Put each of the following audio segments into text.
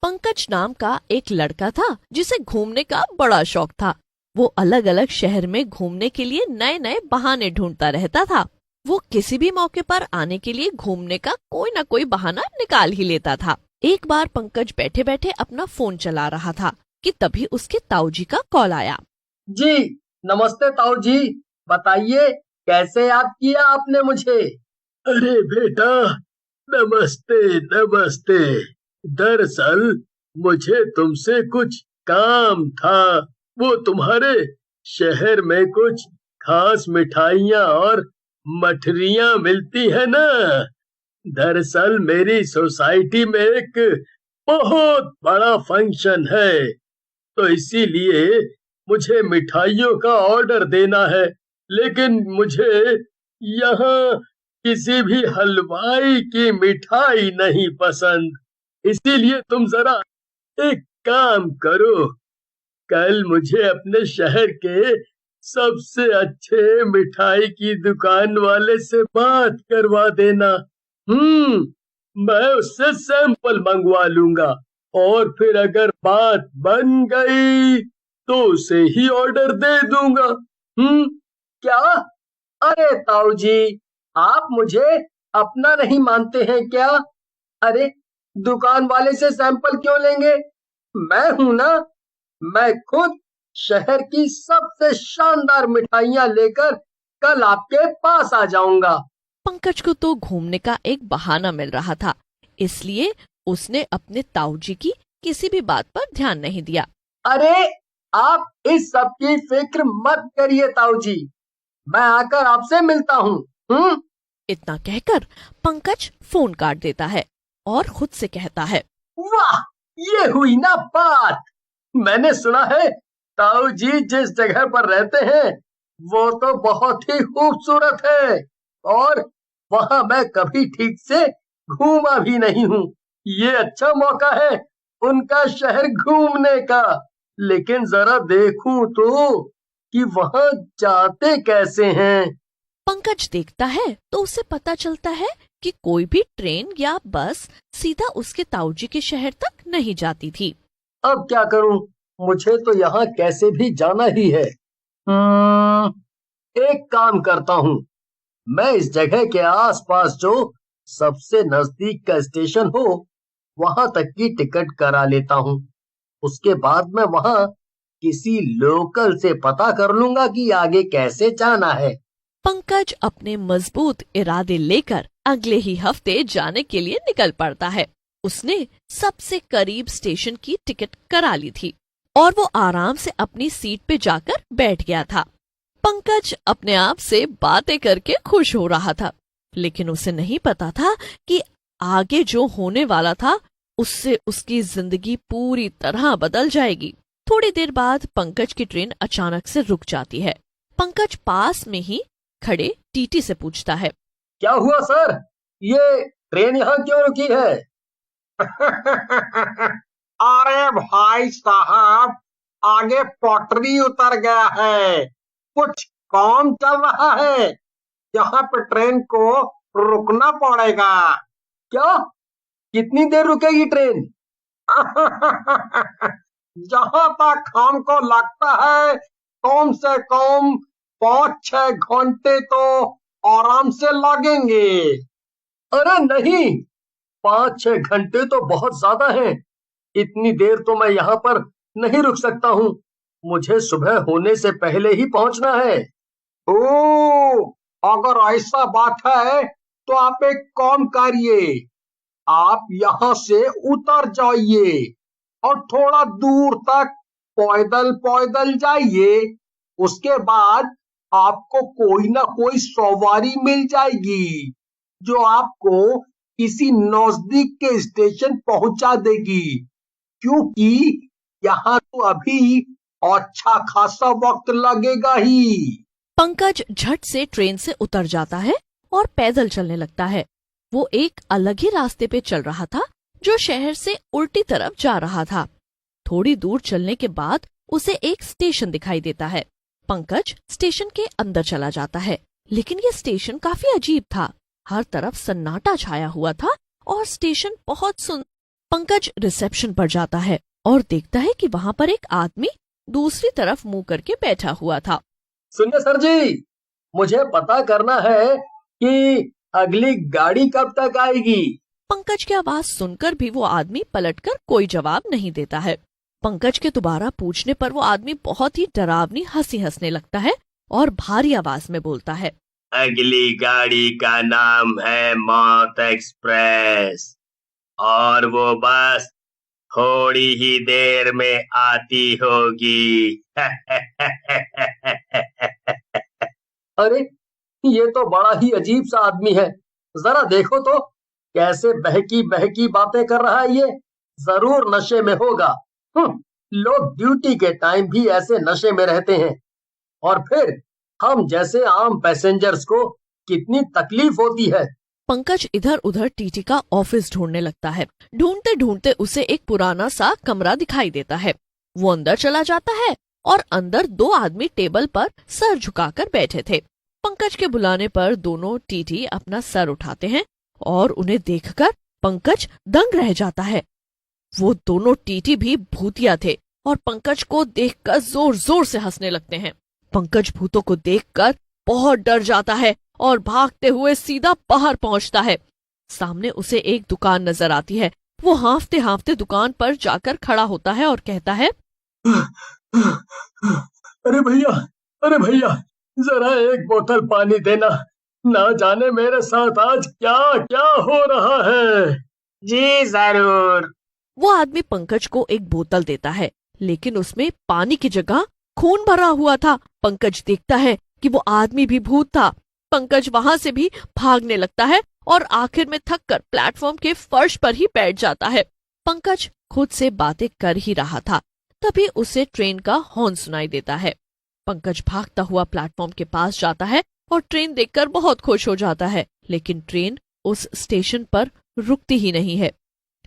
पंकज नाम का एक लड़का था जिसे घूमने का बड़ा शौक था। वो अलग अलग शहर में घूमने के लिए नए नए बहाने ढूंढता रहता था। वो किसी भी मौके पर आने के लिए घूमने का कोई न कोई बहाना निकाल ही लेता था। एक बार पंकज बैठे बैठे अपना फोन चला रहा था कि तभी उसके ताऊजी का कॉल आया। जी नमस्ते ताऊ जी, बताइए कैसे याद किया आपने मुझे। अरे बेटा, नमस्ते नमस्ते। दरअसल मुझे तुमसे कुछ काम था। वो तुम्हारे शहर में कुछ खास मिठाइयाँ और मठरियाँ मिलती है ना। दरअसल मेरी सोसाइटी में एक बहुत बड़ा फंक्शन है, तो इसीलिए मुझे मिठाइयों का ऑर्डर देना है। लेकिन मुझे यहाँ किसी भी हलवाई की मिठाई नहीं पसंद, इसीलिए तुम जरा एक काम करो, कल मुझे अपने शहर के सबसे अच्छे मिठाई की दुकान वाले से बात करवा देना। मैं उससे सैंपल मंगवा लूंगा और फिर अगर बात बन गई तो उसे ही ऑर्डर दे दूंगा। क्या? अरे ताऊ जी, आप मुझे अपना नहीं मानते हैं क्या? अरे दुकान वाले से सैंपल क्यों लेंगे? मैं हूं ना, मैं खुद शहर की सबसे शानदार मिठाइयाँ लेकर कल आपके पास आ जाऊंगा। पंकज को तो घूमने का एक बहाना मिल रहा था, इसलिए उसने अपने ताऊजी की किसी भी बात पर ध्यान नहीं दिया। अरे आप इस सब की फिक्र मत करिए ताऊ जी, मैं आकर आपसे मिलता हूँ। इतना कहकर पंकज फोन काट देता है और खुद से कहता है, वाह, ये हुई ना बात। मैंने सुना है ताऊ जी जिस जगह पर रहते हैं वो तो बहुत ही खूबसूरत है और वहां मैं कभी ठीक से घूमा भी नहीं हूँ। ये अच्छा मौका है उनका शहर घूमने का। लेकिन जरा देखूं तो कि वहां जाते कैसे हैं। पंकज देखता है तो उसे पता चलता है कि कोई भी ट्रेन या बस सीधा उसके ताऊजी के शहर तक नहीं जाती थी। अब क्या करूं, मुझे तो यहाँ कैसे भी जाना ही है। एक काम करता हूँ, मैं इस जगह के आसपास जो सबसे नजदीक का स्टेशन हो वहां तक की टिकट करा लेता हूँ। उसके बाद मैं वहां किसी लोकल से पता कर लूंगा कि आगे कैसे जाना है। पंकज अपने मजबूत इरादे लेकर अगले ही हफ्ते जाने के लिए निकल पड़ता है। उसने सबसे करीब स्टेशन की टिकट करा ली थी और वो आराम से अपनी सीट पे जाकर बैठ गया था। पंकज अपने आप से बातें करके खुश हो रहा था, लेकिन उसे नहीं पता था कि आगे जो होने वाला था उससे उसकी जिंदगी पूरी तरह बदल जाएगी। थोड़ी देर बाद पंकज की ट्रेन अचानक से रुक जाती है। पंकज पास में ही खड़े टीटी से पूछता है, क्या हुआ सर, ये ट्रेन यहाँ क्यों रुकी है? अरे भाई साहब, आगे पटरी उतर गया है, कुछ काम चल रहा है, यहाँ पे ट्रेन को रुकना पड़ेगा। क्या? कितनी देर रुकेगी ट्रेन? जहाँ तक हमको लगता है कम से कम 5-6 घंटे तो आराम से लगेंगे। अरे नहीं, 5-6 घंटे तो बहुत ज्यादा हैं। इतनी देर तो मैं यहाँ पर नहीं रुक सकता हूँ। मुझे सुबह होने से पहले ही पहुँचना है। ओ, अगर ऐसा बात है तो आप एक काम करिए, आप यहाँ से उतर जाइए और थोड़ा दूर तक पैदल पैदल जाइए। उसके बाद आपको कोई ना कोई सवारी मिल जाएगी जो आपको किसी नजदीक के स्टेशन पहुंचा देगी, क्योंकि यहाँ तो अभी अच्छा खासा वक्त लगेगा ही। पंकज झट से ट्रेन से उतर जाता है और पैदल चलने लगता है। वो एक अलग ही रास्ते पे चल रहा था जो शहर से उल्टी तरफ जा रहा था। थोड़ी दूर चलने के बाद उसे एक स्टेशन दिखाई देता है। पंकज स्टेशन के अंदर चला जाता है, लेकिन ये स्टेशन काफी अजीब था। हर तरफ सन्नाटा छाया हुआ था और स्टेशन बहुत पंकज रिसेप्शन पर जाता है और देखता है कि वहाँ पर एक आदमी दूसरी तरफ मुंह करके बैठा हुआ था। सुनिए सर जी, मुझे पता करना है कि अगली गाड़ी कब तक आएगी। पंकज की आवाज सुनकर भी वो आदमी पलटकर कोई जवाब नहीं देता है। पंकज के दोबारा पूछने पर वो आदमी बहुत ही डरावनी हंसी हंसने लगता है और भारी आवाज में बोलता है, अगली गाड़ी का नाम है मौत एक्सप्रेस और वो बस थोड़ी ही देर में आती होगी। अरे ये तो बड़ा ही अजीब सा आदमी है, जरा देखो तो कैसे बहकी बहकी बातें कर रहा है। ये जरूर नशे में होगा। लोग ड्यूटी के टाइम भी ऐसे नशे में रहते हैं और फिर हम जैसे आम पैसेंजर्स को कितनी तकलीफ होती है। पंकज इधर उधर टीटी का ऑफिस ढूंढने लगता है। ढूंढते ढूंढते उसे एक पुराना सा कमरा दिखाई देता है। वो अंदर चला जाता है और अंदर दो आदमी टेबल पर सर झुकाकर बैठे थे। पंकज के बुलाने पर दोनों टीटी अपना सर उठाते हैं और उन्हें देखकर पंकज दंग रह जाता है। वो दोनों टीटी भी भूतिया थे और पंकज को देखकर जोर जोर से हंसने लगते हैं। पंकज भूतों को देखकर बहुत डर जाता है और भागते हुए सीधा बाहर पहुंचता है। सामने उसे एक दुकान नजर आती है। वो हांफते हांफते दुकान पर जाकर खड़ा होता है और कहता है, अरे भैया जरा एक बोतल पानी देना। ना जाने मेरे साथ आज क्या क्या हो रहा है। जी जरूर। वो आदमी पंकज को एक बोतल देता है, लेकिन उसमें पानी की जगह खून भरा हुआ था। पंकज देखता है कि वो आदमी भी भूत था। पंकज वहां से भी भागने लगता है और आखिर में थककर प्लेटफॉर्म के फर्श पर ही बैठ जाता है। पंकज खुद से बातें कर ही रहा था, तभी उसे ट्रेन का हॉर्न सुनाई देता है। पंकज भागता हुआ प्लेटफॉर्म के पास जाता है और ट्रेन देखकर बहुत खुश हो जाता है, लेकिन ट्रेन उस स्टेशन पर रुकती ही नहीं है।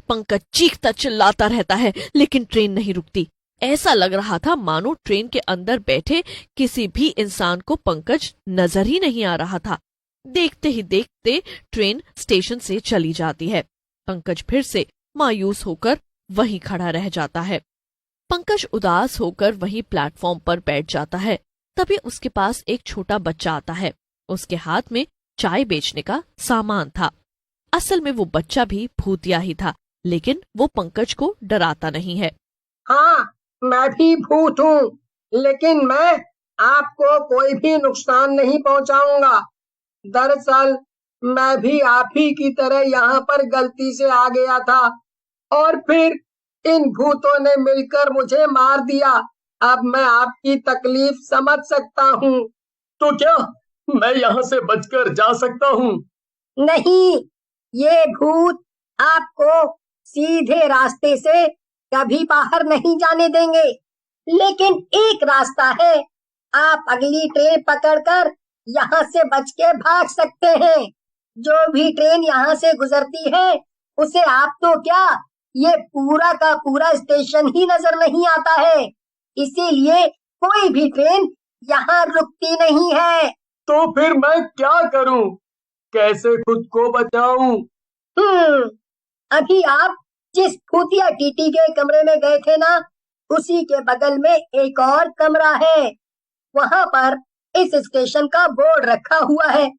पंकज चीखता चिल्लाता रहता है, लेकिन ट्रेन नहीं रुकती। ऐसा लग रहा था मानो ट्रेन के अंदर बैठे किसी भी इंसान को पंकज नजर ही नहीं आ रहा था। देखते ही देखते ट्रेन स्टेशन से चली जाती है। पंकज फिर से मायूस होकर वहीं खड़ा रह जाता है। पंकज उदास होकर वहीं प्लेटफॉर्म पर बैठ जाता है। तभी उसके पास एक छोटा बच्चा आता है। उसके हाथ में चाय बेचने का सामान था। असल में वो बच्चा भी भूतिया ही था, लेकिन वो पंकज को डराता नहीं है। हाँ, मैं भी भूत हूँ, लेकिन मैं आपको कोई भी नुकसान नहीं पहुँचाऊंगा। दरअसल मैं भी आप ही की तरह यहाँ पर गलती से आ गया था और फिर इन भूतों ने मिलकर मुझे मार दिया। अब मैं आपकी तकलीफ समझ सकता हूँ। तो क्या मैं यहाँ से बचकर जा सकता हूँ? नहीं, ये भूत आपको सीधे रास्ते से कभी बाहर नहीं जाने देंगे, लेकिन एक रास्ता है। आप अगली ट्रेन पकड़कर यहाँ से बच के भाग सकते हैं। जो भी ट्रेन यहाँ से गुजरती है उसे आप तो क्या, ये पूरा का पूरा स्टेशन ही नजर नहीं आता है। इसीलिए कोई भी ट्रेन यहाँ रुकती नहीं है। तो फिर मैं क्या करूँ? कैसे खुद को बचाऊं? अभी आप जिस भूतिया टीटी के कमरे में गए थे ना, उसी के बगल में एक और कमरा है। वहाँ पर इस स्टेशन का बोर्ड रखा हुआ है।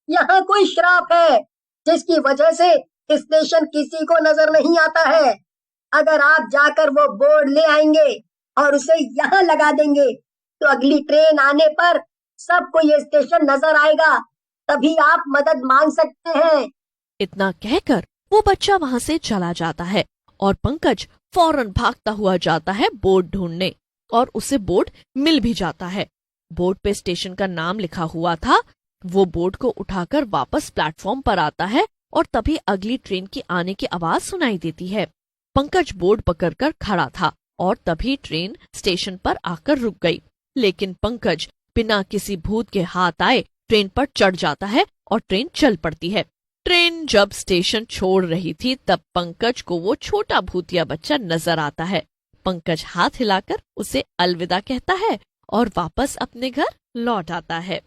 यहाँ कोई श्राप है जिसकी वजह से स्टेशन किसी को नजर नहीं आता है। अगर आप जाकर वो बोर्ड ले आएंगे और उसे यहाँ लगा देंगे तो अगली ट्रेन आने पर सबको ये स्टेशन नजर आएगा। तभी आप मदद मांग सकते हैं। इतना कहकर वो बच्चा वहाँ से चला जाता है और पंकज फौरन भागता हुआ जाता है बोर्ड ढूंढने, और उसे बोर्ड मिल भी जाता है। बोर्ड पे स्टेशन का नाम लिखा हुआ था। वो बोर्ड को उठाकर वापस प्लेटफॉर्म पर आता है और तभी अगली ट्रेन की आने की आवाज सुनाई देती है। पंकज बोर्ड पकड़कर खड़ा था और तभी ट्रेन स्टेशन पर आकर रुक गई, लेकिन पंकज बिना किसी भूत के हाथ आए ट्रेन पर चढ़ जाता है और ट्रेन चल पड़ती है। ट्रेन जब स्टेशन छोड़ रही थी तब पंकज को वो छोटा भूतिया बच्चा नजर आता है। पंकज हाथ हिलाकर उसे अलविदा कहता है और वापस अपने घर लौट आता है।